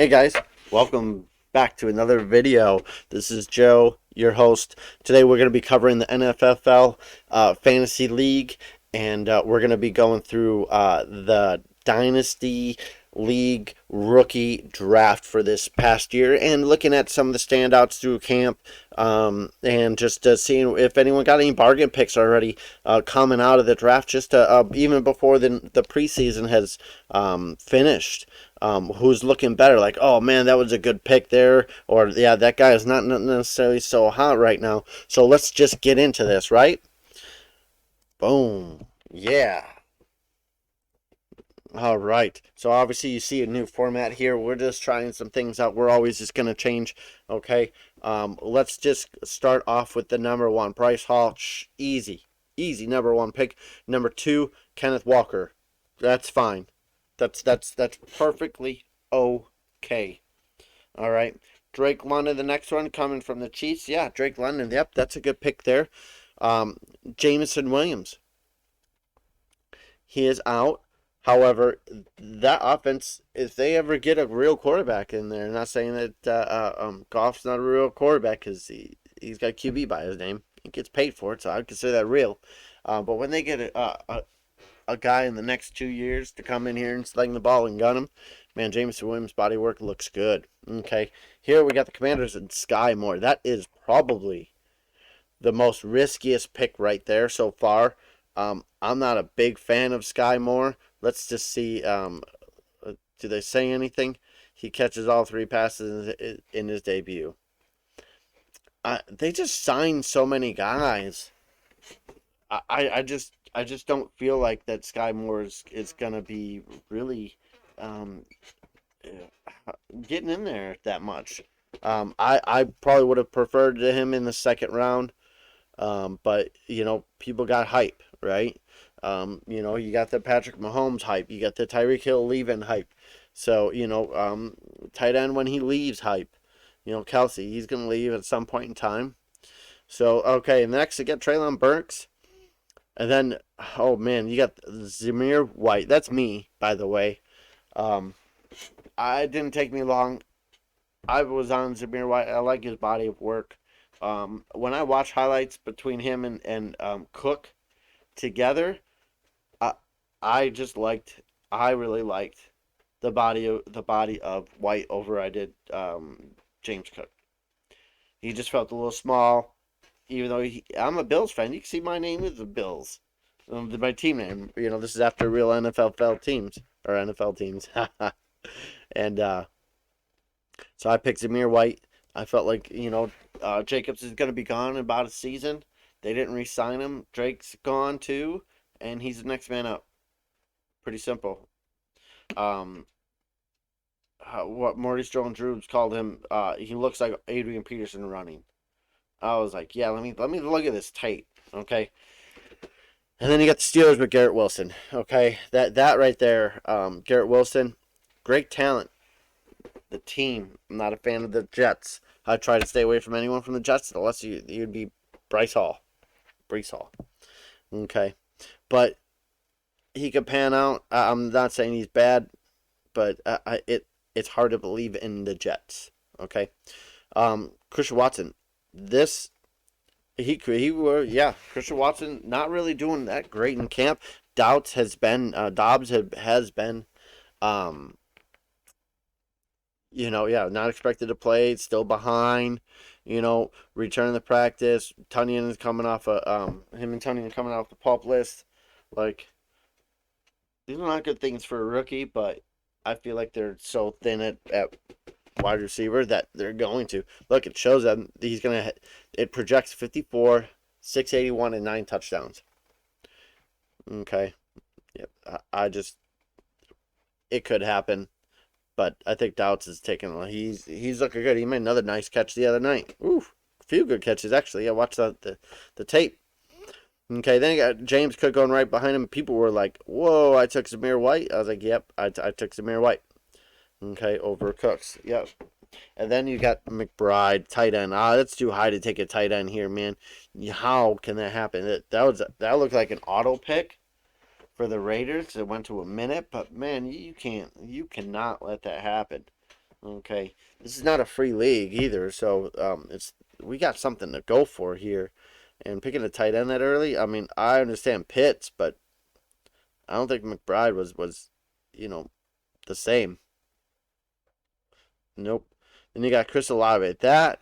Hey guys, welcome back to another video. This is Joe, your host. Today we're going to be covering the NFFL Fantasy League, and we're going to be going through the Dynasty League rookie draft for this past year and looking at some of the standouts through camp, and just seeing if anyone got any bargain picks already coming out of the draft, just even before the preseason has finished. Who's looking better? Like, oh man, that was a good pick there, or yeah, that guy is not necessarily so hot right now. So let's just get into this, right? Boom. Yeah. All right. So obviously you see a new format here. We're just trying some things out. We're always just going to change. Okay. Let's just start off with the number one. Bryce Hall. Easy. Easy number one pick. Number two, Kenneth Walker. That's fine. That's perfectly okay. All right. Drake London, the next one coming from the Chiefs. Yeah, Drake London. Yep, that's a good pick there. Jameson Williams. He is out. However, that offense, if they ever get a real quarterback in there, not saying that Goff's not a real quarterback because he's got QB by his name. He gets paid for it, so I'd consider that real. But when they get a guy in the next 2 years to come in here and sling the ball and gun him, man, Jameson Williams' body work looks good. Okay, here we got the Commanders and Sky Moore. That is probably the most riskiest pick right there so far. I'm not a big fan of Sky Moore. Let's just see. Do they say anything? He catches all three passes in his debut. They just signed so many guys. I just don't feel like that Sky Moore is gonna be really um, getting in there that much. I probably would have preferred him in the second round. But people got hype, right? You got the Patrick Mahomes hype, you got the Tyreek Hill leaving hype. So tight end when he leaves hype. Kelsey, he's gonna leave at some point in time. So okay, next you get Traylon Burks, and then oh man, you got Zamir White. That's me, by the way. Um, I didn't take me long. I was on Zamir White. I like his body of work. When I watch highlights between him and Cook together, I I just liked. I really liked the body of White over I did James Cook. He just felt a little small, even though I'm a Bills fan. You can see my name is the Bills, my team name. This is after real NFFL teams or NFL teams, and so I picked Zamir White. I felt like Jacobs is going to be gone in about a season. They didn't re-sign him. Drake's gone too, and he's the next man up. Pretty simple. Um, what Maurice Jones-Drews called him, he looks like Adrian Peterson running. I was like, yeah, let me look at this tape, okay. And then you got the Steelers with Garrett Wilson, okay. That right there, Garrett Wilson, great talent. The team. I'm not a fan of the Jets. I try to stay away from anyone from the Jets unless you'd be Bryce Hall. Brees Hall. Okay. But he could pan out. I'm not saying he's bad, but it's hard to believe in the Jets. Okay. Christian Watson. This he were yeah. Christian Watson not really doing that great in camp. Dobbs has been um yeah, not expected to play, still behind, returning to practice. Tunyon is coming off him and Tunyon coming off the pulp list. Like, these are not good things for a rookie, but I feel like they're so thin at wide receiver that they're going to. Look, it shows that it projects 54, 681, and 9 touchdowns. Okay. Yep. It could happen. But I think Douds is taking. He's looking good. He made another nice catch the other night. Ooh, a few good catches actually. I watched the tape. Okay, then you got James Cook going right behind him. People were like, "Whoa!" I took Zamir White. I was like, "Yep, I took Zamir White." Okay, over Cooks. Yep. And then you got McBride, tight end. That's too high to take a tight end here, man. How can that happen? That looked like an auto pick for the Raiders. It went to a minute, but man, you cannot let that happen. Okay, this is not a free league either, so we got something to go for here. And picking a tight end that early, I mean, I understand Pitts, but I don't think McBride was, you know, the same. Nope. Then you got Chris Olave. That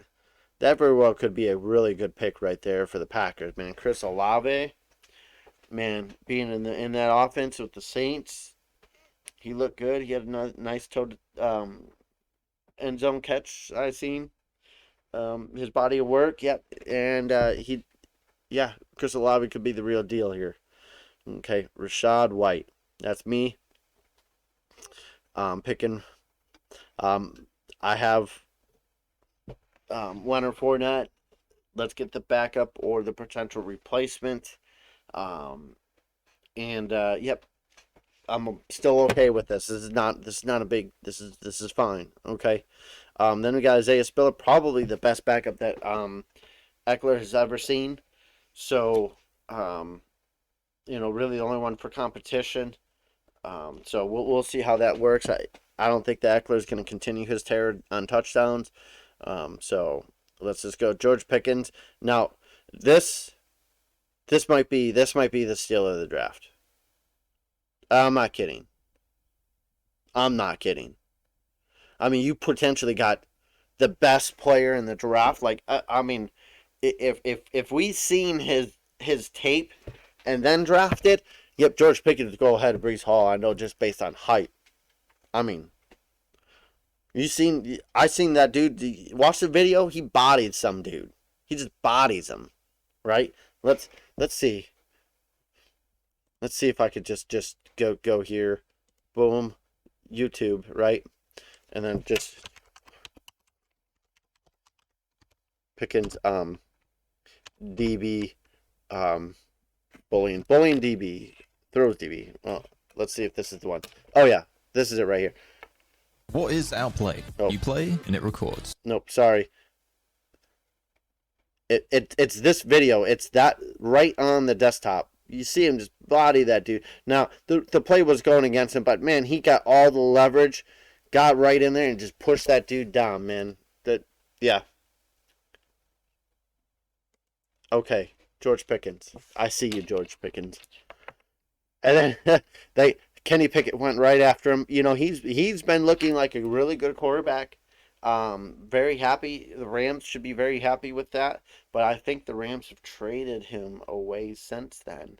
very well could be a really good pick right there for the Packers, man. Chris Olave, man, being in that offense with the Saints, he looked good. He had a nice toe end zone catch I seen. His body of work, yep, and yeah, Chris Olave could be the real deal here. Okay, Rashad White, that's me. Picking. Um, I have Leonard Fournette. Let's get the backup or the potential replacement. Um, and yep, I'm still okay with this. This is not a big. This is fine. Okay. Then we got Isaiah Spiller, probably the best backup that Eckler has ever seen. So, um, really the only one for competition. So we'll see how that works. I don't think that Eckler is going to continue his tear on touchdowns. So let's just go George Pickens. Now this this might be the steal of the draft. I'm not kidding. I'm not kidding. I mean, you potentially got the best player in the draft. Like, I mean, if we seen his tape and then drafted, yep, George Pickens go ahead of Brees Hall. I know just based on height. I mean, I seen that dude. Watch the video. He bodied some dude. He just bodies him, right? Let's let's see. Let's see if I could just go here, boom, YouTube, right, and then just Pickens DB bullying DB throws DB. Well, let's see if this is the one. Oh yeah, this is it right here. What is Outplay? Oh. You play and it records. Nope, sorry. It's this video. It's that right on the desktop. You see him just body that dude. Now the play was going against him, but man, he got all the leverage, got right in there and just pushed that dude down, man. Yeah. Okay, George Pickens. I see you, George Pickens. And then Kenny Pickett went right after him. He's been looking like a really good quarterback. Very happy. The Rams should be very happy with that. But I think the Rams have traded him away since then.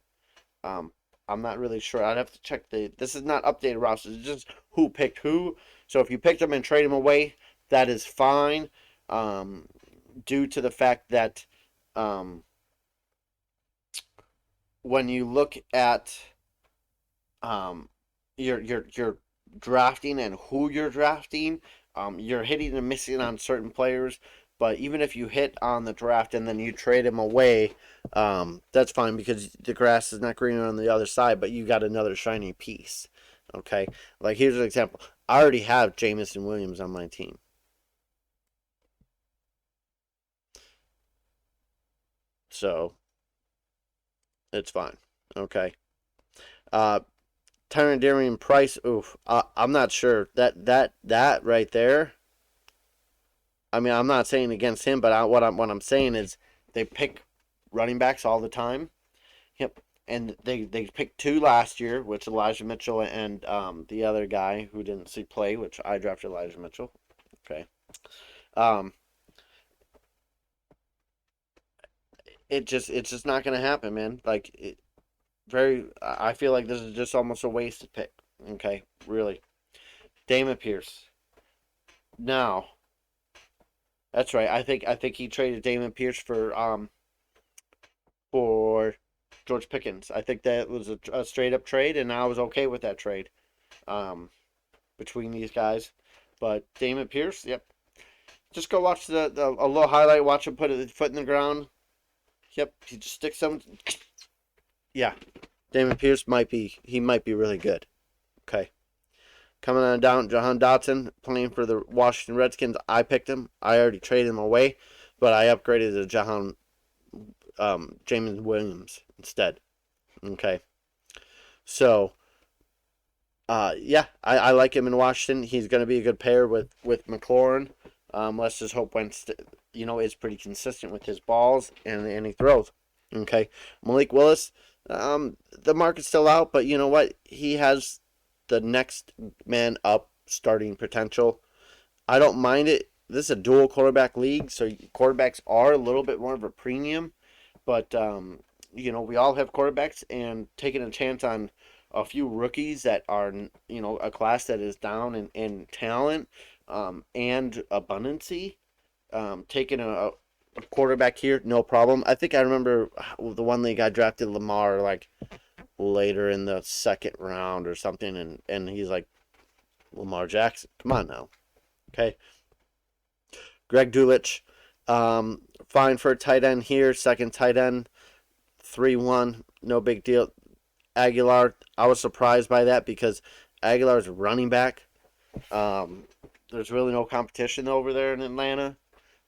I'm not really sure. I'd have to check this is not updated rosters. It's just who picked who. So if you picked him and trade him away, that is fine. Due to the fact that when you look at your drafting and who you're drafting, you're hitting and missing on certain players. But even if you hit on the draft and then you trade him away, that's fine because the grass is not greener on the other side, but you got another shiny piece. Okay? Like, here's an example. I already have Jamison Williams on my team. So, it's fine. Okay? Tyron Price, oof. I'm not sure. That right there, I mean, I'm not saying against him, but what I'm saying is they pick running backs all the time. Yep, and they picked two last year, which Elijah Mitchell and the other guy who didn't see play, which I drafted Elijah Mitchell. Okay, it's just not gonna happen, man. Like I feel like this is just almost a wasted pick. Okay, really. Damon Pierce. Now, that's right. I think he traded Damon Pierce for George Pickens. I think that was a straight up trade, and I was okay with that trade between these guys. But Damon Pierce, yep. Just go watch a little highlight. Watch him put his foot in the ground. Yep, he just sticks some. Yeah, Damon Pierce might be really good. Okay. Coming on down, Jahan Dotson playing for the Washington Redskins. I picked him. I already traded him away, but I upgraded to Jahan James Williams instead. Okay. So Yeah, I like him in Washington. He's going to be a good pair with McLaurin. Let's just hope Wentz, is pretty consistent with his balls and he throws. Okay, Malik Willis. The market's still out, but you know what? He has the next man up starting potential. I don't mind it. This is a dual quarterback league, so quarterbacks are a little bit more of a premium. But we all have quarterbacks, and taking a chance on a few rookies that are a class that is down in talent and abundancy. Taking a quarterback here, no problem. I think I remember the one league I drafted Lamar like later in the second round or something, and he's like Lamar Jackson. Come on now, okay. Greg Dulich, fine for a tight end here. Second tight end, 3-1, no big deal. Aguilar, I was surprised by that because Aguilar's running back. There's really no competition over there in Atlanta.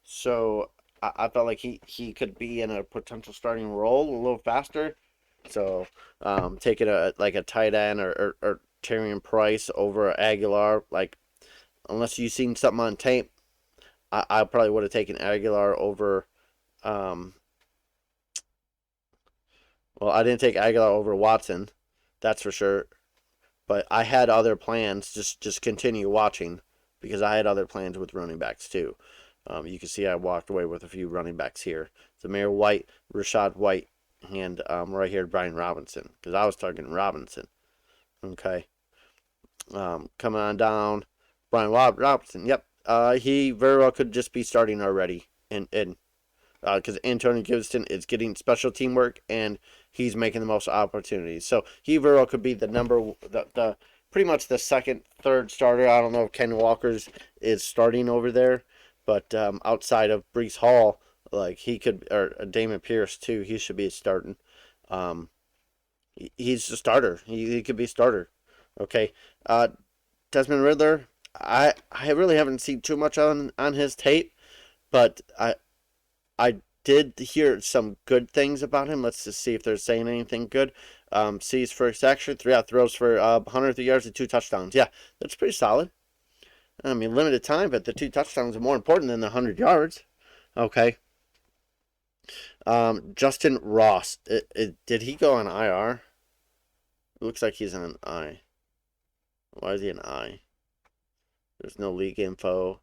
So I felt like he could be in a potential starting role a little faster. So taking a tight end or Tyrion Price over Aguilar, like unless you've seen something on tape, I probably would have taken Aguilar over. Um, well, I didn't take Aguilar over Watson, that's for sure. But I had other plans. Just continue watching because I had other plans with running backs too. You can see I walked away with a few running backs here. Zamir White, Rashad White, and right here Brian Robinson because I was targeting Robinson. Okay. Coming on down, Brian Robinson. Yep. He very well could just be starting already, and because Antonio Gibson is getting special teamwork and he's making the most opportunities. So he very well could be the pretty much the second, third starter. I don't know if Ken Walker's is starting over there, but outside of Brees Hall, like he could, or Damon Pierce too, he should be starting. Um, he's a starter. He could be a starter. Okay. Desmond Riddler, I really haven't seen too much on his tape, but I did hear some good things about him. Let's just see if they're saying anything good. Sees first action, three out throws for 103 yards and two touchdowns. Yeah, that's pretty solid. I mean, limited time, but the two touchdowns are more important than the 100 yards. Okay. Justin Ross, did he go on IR? It looks like he's on I. Why is he an I? There's no league info.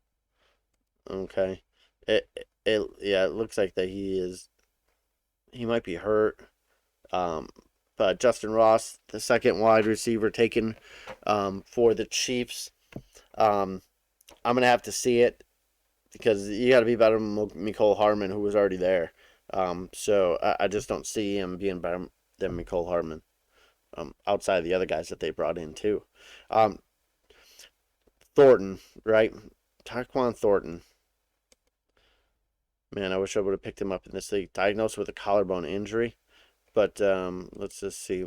Okay. Yeah, it looks like that he might be hurt. Um, but Justin Ross, the second wide receiver taken for the Chiefs. I'm gonna have to see it because you got to be better than Mecole Hardman, who was already there. So I just don't see him being better than Mecole Hardman. Outside of the other guys that they brought in too. Um, Thornton, right? Tyquan Thornton. Man, I wish I would have picked him up in this league. Diagnosed with a collarbone injury. But let's just see.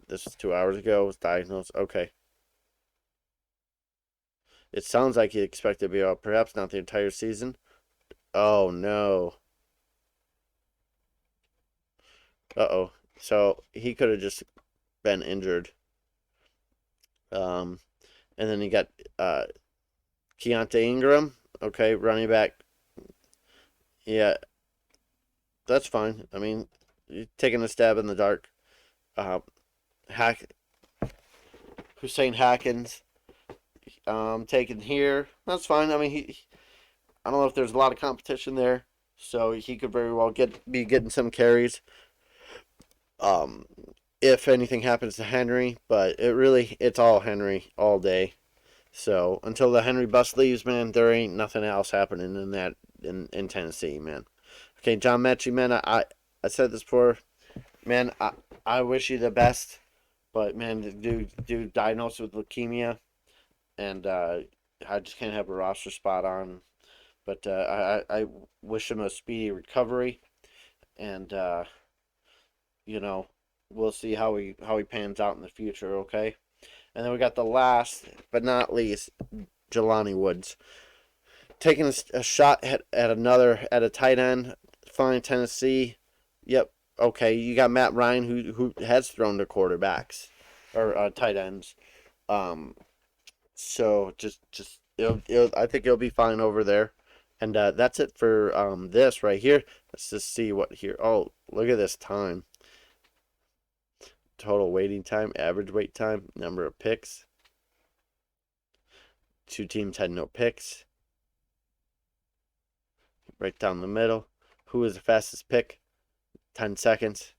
This was 2 hours ago. Was diagnosed. Okay. It sounds like he expected to be out. Perhaps not the entire season. Oh, no. Uh-oh. So he could have just been injured. Um, and then you got Keontae Ingram. Okay, running back. Yeah, that's fine. I mean, you're taking a stab in the dark. Uh, Hack Hussein Hackins taken here. That's fine. I mean, I don't know if there's a lot of competition there, so he could very well be getting some carries. Um, if anything happens to Henry, but it's all Henry all day. So until the Henry bus leaves, man, there ain't nothing else happening in Tennessee, man. Okay, John Mechie, man, I said this before, man. I wish you the best, but man, the dude diagnosed with leukemia, and I just can't have a roster spot on. But I wish him a speedy recovery, and you know we'll see how he pans out in the future. Okay, and then we got the last but not least, Jelani Woods taking a shot at a tight end. Fine, Tennessee. Yep. Okay, you got Matt Ryan who has thrown to quarterbacks or tight ends. So just I think it'll be fine over there. And that's it for this right here. Let's just see what here. Oh, look at this time. Total waiting time, average wait time, number of picks. Two teams had no picks. Right down the middle. Who was the fastest pick? 10 seconds.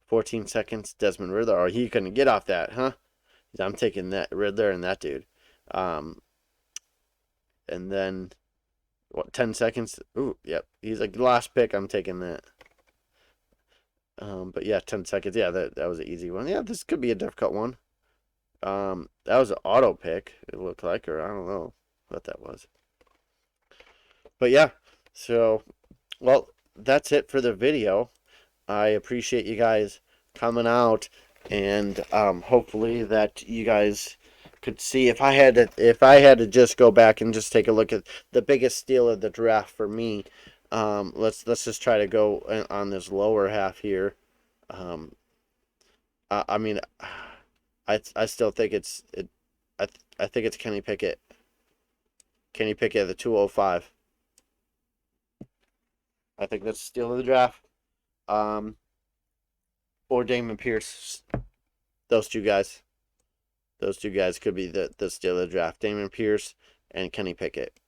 14 seconds. Desmond Riddler. Oh, he couldn't get off that, huh? I'm taking that Riddler and that dude. Um, and then what? 10 seconds. Ooh, yep. He's like last pick. I'm taking that. But yeah, 10 seconds. Yeah, that was an easy one. Yeah, this could be a difficult one. That was an auto pick. It looked like, or I don't know what that was. But yeah, so well, that's it for the video. I appreciate you guys coming out, and hopefully that you guys could see if I had to just go back and just take a look at the biggest steal of the draft for me. Let's just try to go on this lower half here. Um, I mean, I still think I think it's Kenny Pickett. Kenny Pickett at the 205. I think that's steal of the draft. Um, or Damon Pierce. Those two guys. Those two guys could be the steal of the draft. Damon Pierce and Kenny Pickett.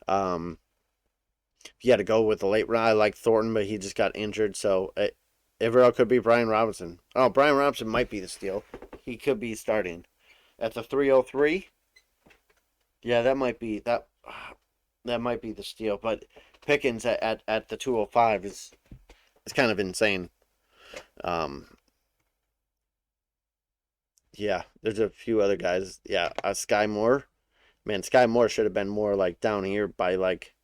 If you had to go with the late round, I like Thornton, but he just got injured. So it could be Brian Robinson. Oh, Brian Robinson might be the steal. He could be starting at the 303. Yeah, that might be the steal. But Pickens at the 205 is kind of insane. Um, yeah, there's a few other guys. Yeah, Sky Moore. Man, Sky Moore should have been more like down here by like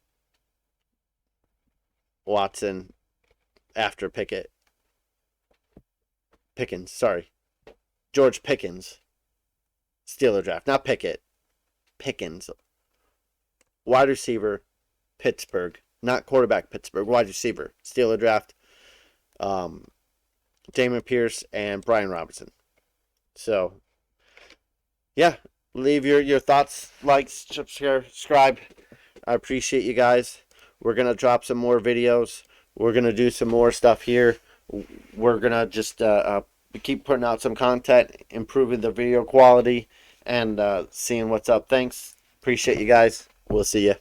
Watson after Pickett. Pickens, sorry. George Pickens. Steeler draft. Not Pickett. Pickens. Wide receiver, Pittsburgh. Not quarterback, Pittsburgh. Wide receiver. Steeler draft. Damon Pierce and Brian Robinson. So, yeah. Leave your thoughts, likes, subscribe. I appreciate you guys. We're going to drop some more videos. We're going to do some more stuff here. We're going to just keep putting out some content, improving the video quality, and seeing what's up. Thanks. Appreciate you guys. We'll see you.